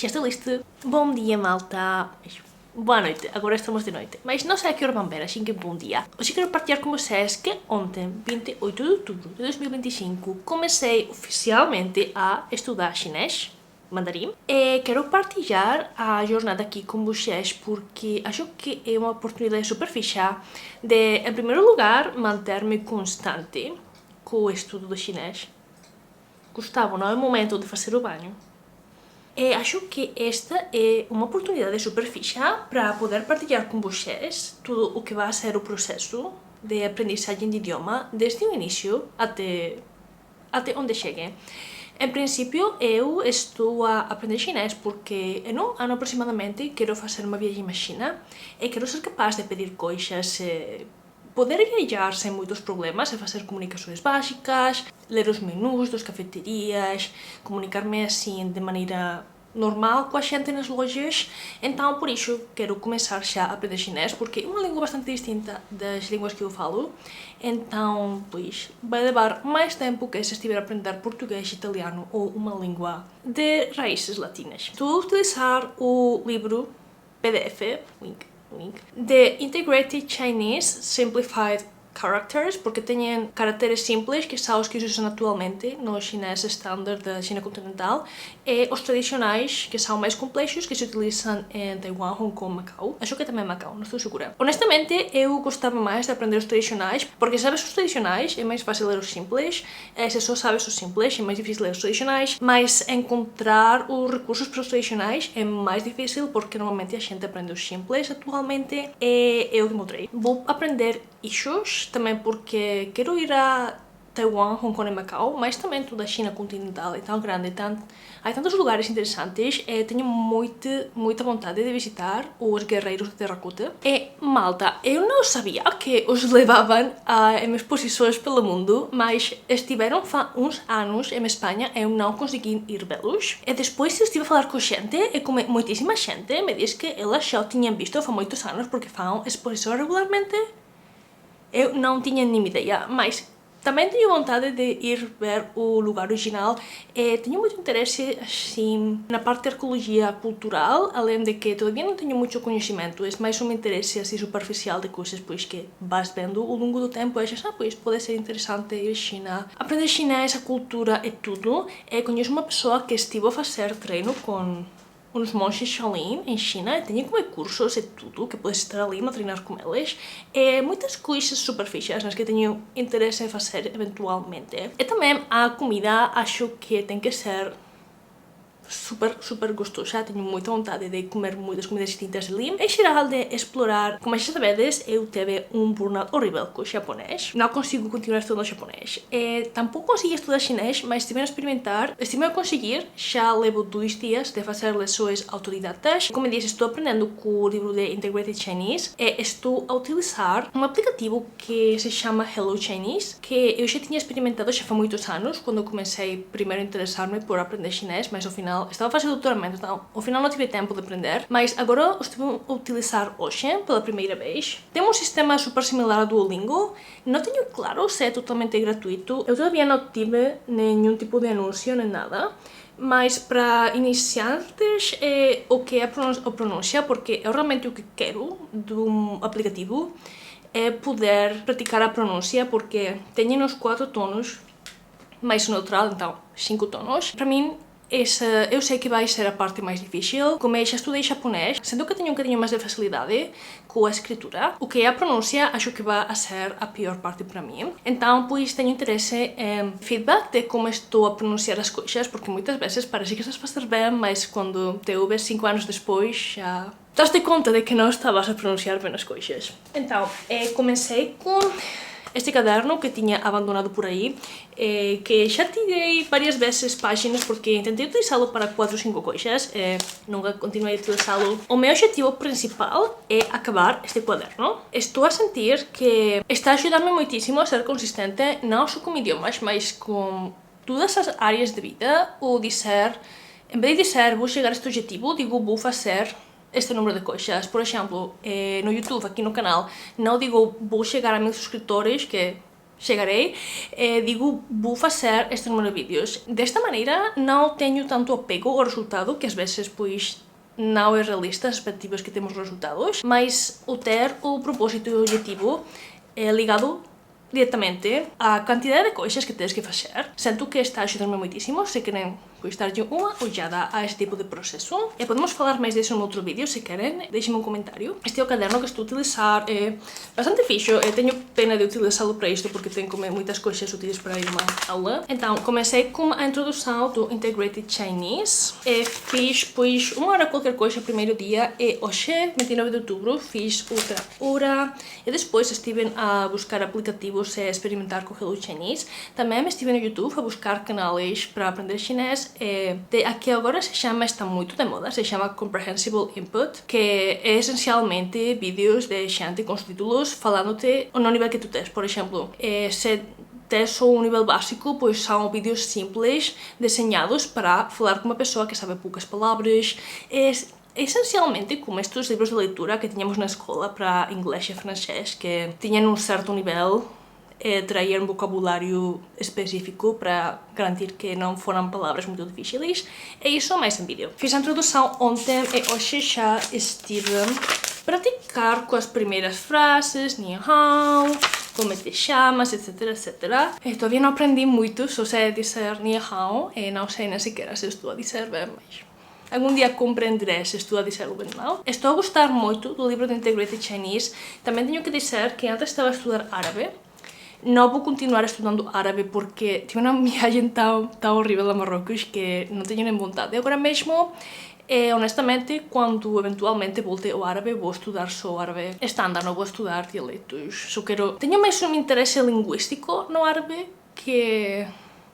Já estou lista. Bom dia, malta. Boa noite, agora estamos de noite. Mas não sei a que hora vão ver, assim que bom dia. Hoje quero partilhar com vocês que ontem, 28 de outubro de 2025, comecei oficialmente a estudar chinês, mandarim. E quero partilhar a jornada aqui com vocês porque acho que é uma oportunidade super fixa de, em primeiro lugar, manter-me constante com o estudo do chinês. Gustavo, não é o momento de fazer o banho? E acho que esta é uma oportunidade super fixa para poder partilhar com vocês tudo o que vai ser o processo de aprendizagem de idioma desde o início até onde chegue. Em princípio, eu estou a aprender chinês porque em um ano aproximadamente quero fazer uma viagem à China e quero ser capaz de pedir coisas, poder viajar sem muitos problemas e fazer comunicações básicas, ler os menus das cafeterias, comunicar-me assim de maneira normal com a gente nas lojas. Então, por isso, quero começar já a aprender chinês, porque é uma língua bastante distinta das línguas que eu falo. Então, pois, vai levar mais tempo que se estiver a aprender português, italiano ou uma língua de raízes latinas. Estou a utilizar o livro PDF, link, de Integrated Chinese Simplified Characters, porque têm caracteres simples, que são os que se usam atualmente no chinês standard da China continental, e os tradicionais, que são mais complexos, que se utilizam em Taiwan, Hong Kong, Macau. Acho que também Macau, não estou segura. Honestamente, eu gostava mais de aprender os tradicionais, porque sabes os tradicionais, é mais fácil ler os simples, se só sabes os simples, é mais difícil ler os tradicionais, mas encontrar os recursos para os tradicionais é mais difícil, porque normalmente a gente aprende os simples atualmente, e eu demonstrei. Vou aprender issues, também porque quero ir a Taiwan, Hong Kong e Macau, mas também toda a China continental é tão grande, há tantos lugares interessantes, e tenho muita vontade de visitar os guerreiros de terracota. E, malta, eu não sabia que os levavam em exposições pelo mundo, mas estiveram há uns anos em Espanha e eu não consegui ir vê-los. E depois eu estive a falar com gente, e com muitíssima gente me disse que elas já o tinham visto há muitos anos, porque fazem exposições regularmente. Eu não tinha nenhuma ideia, mas também tenho vontade de ir ver o lugar original e tenho muito interesse assim na parte de arqueologia cultural, além de que todavía não tenho muito conhecimento, é mais um interesse assim superficial de coisas pois que vas vendo ao longo do tempo e achas, pois pode ser interessante ir à China, aprender chinês, a cultura e tudo. E conheço uma pessoa que estive a fazer treino com uns monges Shaolin em China, tem como cursos e tudo, que podes estar ali a treinar com eles, e muitas coisas super fixas nas que tenho interesse em fazer eventualmente. E também a comida, acho que tem que ser super gostosa, tenho muita vontade de comer muitas comidas distintas ali. Em geral, de explorar, como já sabedes, eu tive um burnout horrível com o japonês. Não consigo continuar estudando japonês. E tampouco consegui estudar chinês, mas estive a experimentar, estive a conseguir. Já levo 2 dias de fazer lições autodidatas. Como disse, estou aprendendo com o livro de Integrated Chinese e estou a utilizar um aplicativo que se chama Hello Chinese, que eu já tinha experimentado já há muitos anos, quando eu comecei primeiro a interessar-me por aprender chinês, mas ao final estava fazendo doutoramento, então ao final não tive tempo de aprender, mas agora estou a utilizar hoje pela primeira vez. Tem um sistema super similar ao Duolingo, não tenho claro se é totalmente gratuito, eu todavía não tive nenhum tipo de anúncio nem nada, mas para iniciantes é o que é a pronúncia, porque é realmente o que quero de um aplicativo, é poder praticar a pronúncia, porque tem os 4 tonos, mais neutral, então 5 tonos. Para mim, eu sei que vai ser a parte mais difícil. Como eu já estudei japonês, sendo que tenho um bocadinho mais de facilidade com a escritura, o que é a pronúncia, acho que vai ser a pior parte para mim. Então, pois, tenho interesse em feedback de como estou a pronunciar as coisas, porque muitas vezes parece que estás a fazer bem, mas quando te ouves 5 anos depois, já das-te conta de que não estavas a pronunciar bem as coisas. Então, comecei com este caderno que tinha abandonado por aí, que já tirei várias vezes páginas porque tentei utilizá-lo para 4 ou 5 coisas, nunca continuei a utilizá-lo. O meu objetivo principal é acabar este caderno. Estou a sentir que está a ajudar-me muitíssimo a ser consistente, não só com idiomas, mas com todas as áreas de vida. Ou dizer, em vez de dizer vou chegar a este objetivo, digo vou fazer este número de coisas. Por exemplo, no YouTube, aqui no canal, não digo vou chegar a 1000 subscritores, que chegarei e digo, vou fazer este número de vídeos. Desta maneira, não tenho tanto apego ao resultado, que às vezes, pois, não é realista as expectativas que temos nos resultados, mas o ter o propósito e o objetivo é ligado diretamente à quantidade de coisas que tens que fazer. Sinto que está a ajudar-me muitíssimo, se querem dar-lhe uma olhada a este tipo de processo. E podemos falar mais disso em outro vídeo, se querem, deixem-me um comentário. Este é o caderno que estou a utilizar, é bastante fixe, eu tenho pena de utilizá-lo para isto, porque tenho muitas coisas úteis para ir a uma aula. Então, comecei com a introdução do Integrated Chinese, e fiz, pois, uma hora qualquer coisa no primeiro dia, e hoje, 29 de outubro, fiz outra hora, e depois estive a buscar aplicativos e experimentar com Hello Chinese. Também estive no YouTube a buscar canais para aprender chinês, aqui agora se chama, está muito de moda, se chama Comprehensible Input, que é essencialmente vídeos de gente com títulos falando-te no nível que tu tens. Por exemplo, se tens só um nível básico, pois são vídeos simples, desenhados para falar com uma pessoa que sabe poucas palavras. Essencialmente como estes livros de leitura que tínhamos na escola para inglês e francês, que tinham um certo nível, trazer um vocabulário específico para garantir que não foram palavras muito difíceis. É isso mais em vídeo. Fiz a introdução ontem e hoje já estive a praticar com as primeiras frases, ni hao, como te chamas, etc, etc. Todavía não aprendi muito, só sei dizer ni hao e não sei nem sequer se estou a dizer bem, mas algum dia compreenderei se estou a dizer bem ou não. Estou a gostar muito do livro de Integrated Chinese. Também tenho que dizer que antes estava a estudar árabe. Não vou continuar estudando árabe porque tive uma viagem tão horrível a Marrocos que não tenho nem vontade. Agora mesmo, honestamente, quando eventualmente volte ao árabe, vou estudar só árabe estándar, não vou estudar dialetos. Só quero... Tenho mais um interesse linguístico no árabe que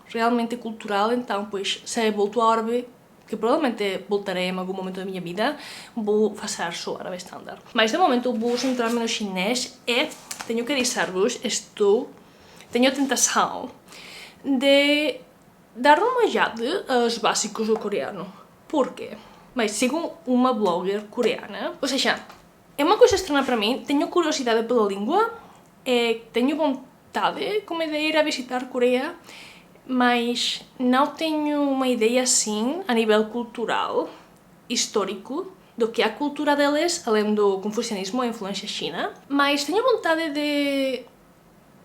realmente cultural, então, pois, se volto ao árabe, que provavelmente voltarei em algum momento da minha vida, vou fazer só árabe estándar. Mas de momento vou centrar-me no chinês e tenho que dizer-vos, tenho a tentação de dar uma olhada aos básicos do coreano. Por quê? Mas sigo uma blogger coreana, ou seja, é uma coisa estranha para mim, tenho curiosidade pela língua, tenho vontade como de ir a visitar Coreia, mas não tenho uma ideia assim a nível cultural, histórico, do que é a cultura deles, além do confucianismo e a influência china. Mas tenho vontade de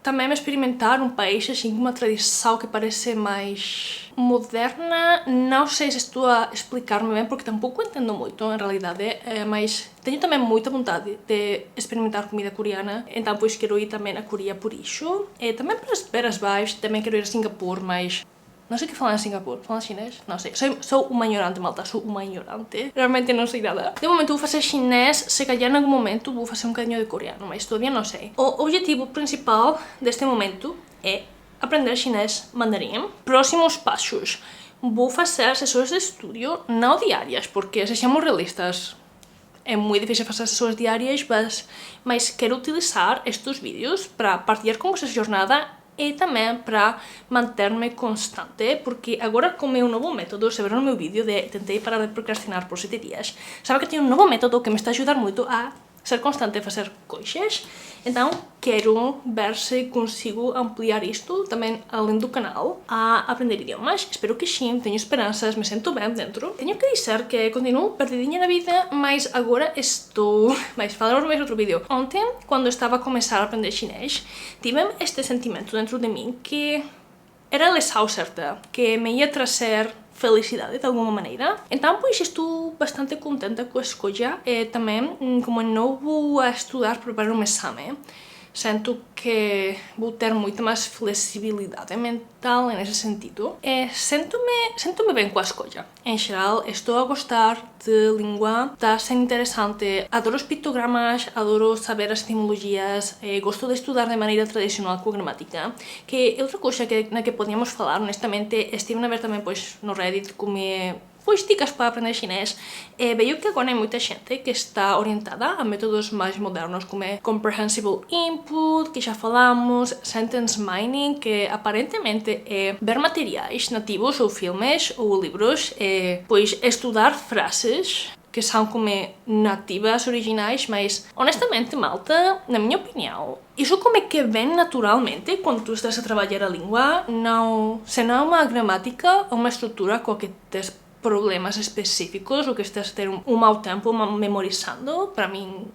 também experimentar um país assim com uma tradição que parece mais moderna. Não sei se estou a explicar-me bem, porque tampouco entendo muito, em realidade, mas tenho também muita vontade de experimentar comida coreana, então pois quero ir também a Coreia por isso. E também para ver as vibes, também quero ir a Singapura, mas não sei o que falam em Singapura. Falam chinês? Não sei. Sou uma ignorante, malta. Sou uma ignorante. Realmente não sei nada. De momento vou fazer chinês. Se calhar em algum momento vou fazer um bocadinho de coreano, mas todavía não sei. O objetivo principal deste momento é aprender chinês mandarim. Próximos passos. Vou fazer sessões de estudo não diárias, porque sejamos realistas, é muito difícil fazer sessões diárias, mas quero utilizar estes vídeos para partilhar com vocês a jornada e também para manter-me constante, porque agora com o meu novo método, se viram no meu vídeo de tentei parar de procrastinar por 7 dias, sabe que tenho um novo método que me está a ajudar muito a ser constante a fazer coisas. Então quero ver se consigo ampliar isto também além do canal a aprender idiomas. Espero que sim, tenho esperanças, me sinto bem dentro. Tenho que dizer que continuo perdidinha na vida, mas agora estou... Mas falaremos mais outro vídeo. Ontem, quando estava a começar a aprender chinês, tive este sentimento dentro de mim que era a lição certa, que me ia trazer felicidade de alguma maneira. Então, pois, estou bastante contente com a escolha e também, como não vou a estudar para preparar um exame, sinto que vou ter muito mais flexibilidade mental nesse sentido. E sinto-me bem com a escolha. Em geral, estou a gostar de língua, está a ser interessante. Adoro os pictogramas, adoro saber as etimologias, gosto de estudar de maneira tradicional com a gramática, que é outra coisa na que podíamos falar, honestamente. Estive a ver também, pois, no Reddit como pois dicas para aprender chinês. Veio que agora há muita gente que está orientada a métodos mais modernos, como é Comprehensible Input, que já falamos, Sentence Mining, que aparentemente é ver materiais nativos ou filmes ou livros, pois estudar frases que são como nativas originais, mas honestamente, malta, na minha opinião, isso como é que vem naturalmente quando tu estás a trabalhar a língua, não, se não é uma gramática ou uma estrutura com que tens problemas específicos ou que estás a ter um mau tempo memorizando, para mim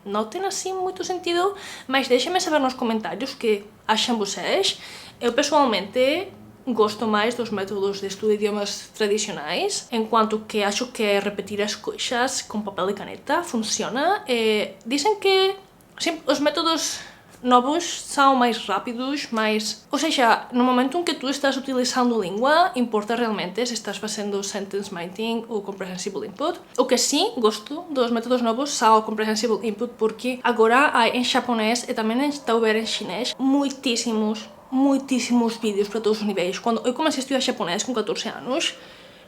não tem assim muito sentido, mas deixem-me saber nos comentários o que acham vocês. Eu pessoalmente gosto mais dos métodos de estudo de idiomas tradicionais, enquanto que acho que repetir as coisas com papel e caneta funciona. Dizem que sim, os métodos novos são mais rápidos, mas... Ou seja, no momento em que tu estás utilizando língua, importa realmente se estás fazendo sentence minding ou comprehensible input. O que sim gosto dos métodos novos são o comprehensible input, porque agora há em japonês e também está a ver em chinês muitíssimos vídeos para todos os níveis. Quando eu comecei a estudar japonês com 14 anos,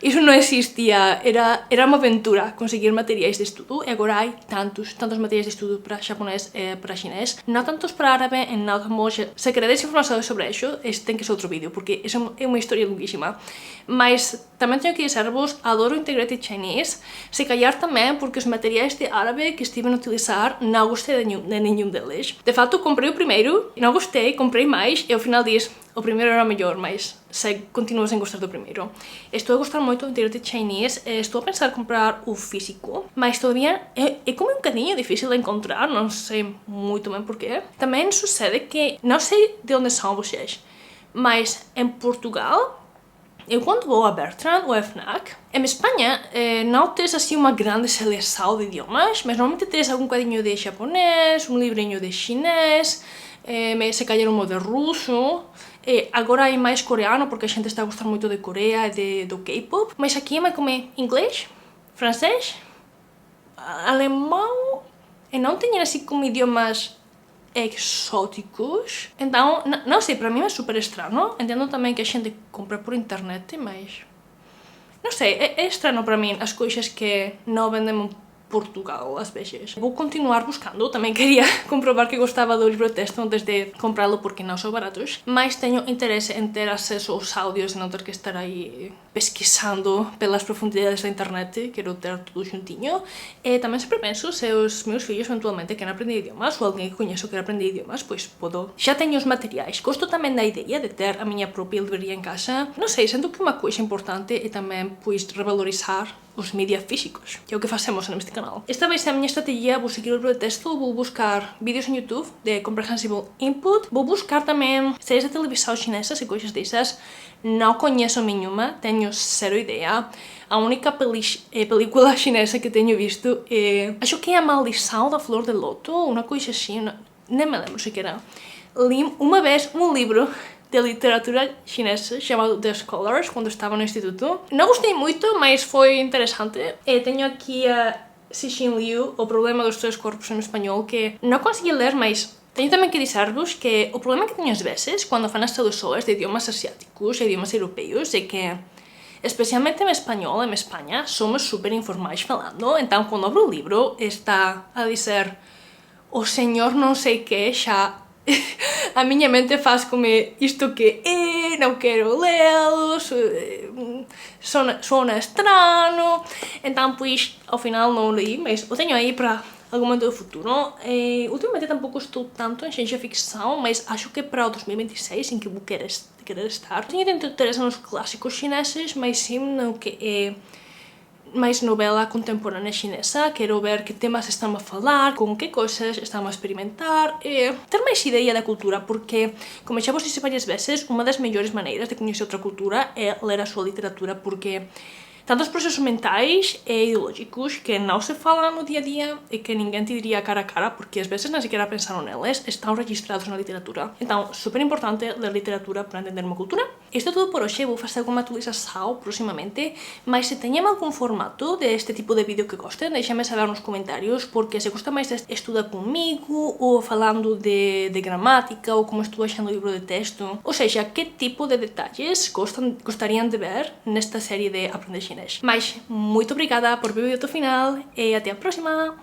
isso não existia, era uma aventura conseguir materiais de estudo e agora há tantos materiais de estudo para japonês e para chinês, não tantos para árabe e não tantos... Se queredes informações sobre isso, este tem que ser outro vídeo, porque isso é uma história longuíssima. Mas também tenho que dizer-vos, adoro Integrated Chinese, se calhar também porque os materiais de árabe que estive a utilizar não gostei de nenhum deles. De fato, comprei o primeiro, não gostei, comprei mais e ao final disse, o primeiro era melhor, mas continuo sem gostar do primeiro. Estou a gostar muito do Integrated Chinese, estou a pensar comprar o físico, mas todavía é como um bocadinho difícil de encontrar, não sei muito bem porquê. Também sucede que, não sei de onde são vocês, mas em Portugal, eu quando vou a Bertrand ou a FNAC, em Espanha não tens assim uma grande seleção de idiomas, mas normalmente tens algum bocadinho de japonês, um livrinho de chinês, se calhar um de russo. Agora é mais coreano, porque a gente está a gostar muito de Coreia e do K-pop. Mas aqui é como inglês, francês, alemão, e não tem assim como idiomas exóticos. Então, não sei, para mim é super estranho. Entendo também que a gente compra por internet, mas... Não sei, é estranho para mim as coisas que não vendem Portugal, às vezes. Vou continuar buscando, também queria comprovar que gostava do livro de texto antes de comprá-lo porque não são baratos, mas tenho interesse em ter acesso aos áudios e não ter que estar aí pesquisando pelas profundidades da internet, quero ter tudo juntinho. E também sempre penso, se os meus filhos eventualmente querem aprender idiomas, ou alguém que conheço quer aprender idiomas, pois podo. Já tenho os materiais. Gosto também da ideia de ter a minha própria livraria em casa. Não sei, sinto que uma coisa importante é também, pois, revalorizar os mídias físicos, que é o que fazemos neste canal. Esta vai ser a minha estratégia, vou seguir o livro de texto, vou buscar vídeos no YouTube de Comprehensible Input, vou buscar também séries de televisão chinesas e coisas dessas. Não conheço nenhuma, tenho zero ideia. A única película chinesa que tenho visto é... acho que é A Maldição da Flor de Loto, uma coisa assim, nem me lembro sequer. Li uma vez um livro de literatura chinesa chamado The Scholars, quando estava no instituto. Não gostei muito, mas foi interessante. Tenho aqui a Cixin Liu, O Problema dos Três Corpos em espanhol, que não consegui ler, mas tenho também que dizer-vos que o problema que tenho às vezes quando fan as traduções de idiomas asiáticos e idiomas europeus é que, especialmente em espanhol, em Espanha, somos super informais falando, então quando abro o livro está a dizer o senhor não sei que, já a minha mente faz como isto que é, não quero lê-lo, suena estranho, então pois ao final não li, mas eu tenho aí para algum momento do futuro. Ultimamente tampouco estou tanto em ciência ficção, mas acho que para o 2026, em que vou querer estar, tenho tanto interesse nos clássicos chineses, mas sim no que é mais novela contemporânea chinesa. Quero ver que temas estão a falar, com que coisas estão a experimentar, ter mais ideia da cultura, porque, como já vos disse várias vezes, uma das melhores maneiras de conhecer outra cultura é ler a sua literatura, porque tantos processos mentais e ideológicos que não se falam no dia a dia e que ninguém te diria cara a cara, porque às vezes nem sequer pensaram neles, estão registrados na literatura. Então, super importante ler literatura para entender uma cultura. Isto é tudo por hoje, vou fazer alguma atualização proximamente, mas se tenham algum formato deste tipo de vídeo que gostem, deixem-me saber nos comentários, porque se gosta mais de estudar comigo, ou falando de gramática, ou como estou achando o livro de texto, ou seja, que tipo de detalhes gostariam de ver nesta série de Aprender Chinês. Mas muito obrigada por ver o vídeo até o final e até a próxima!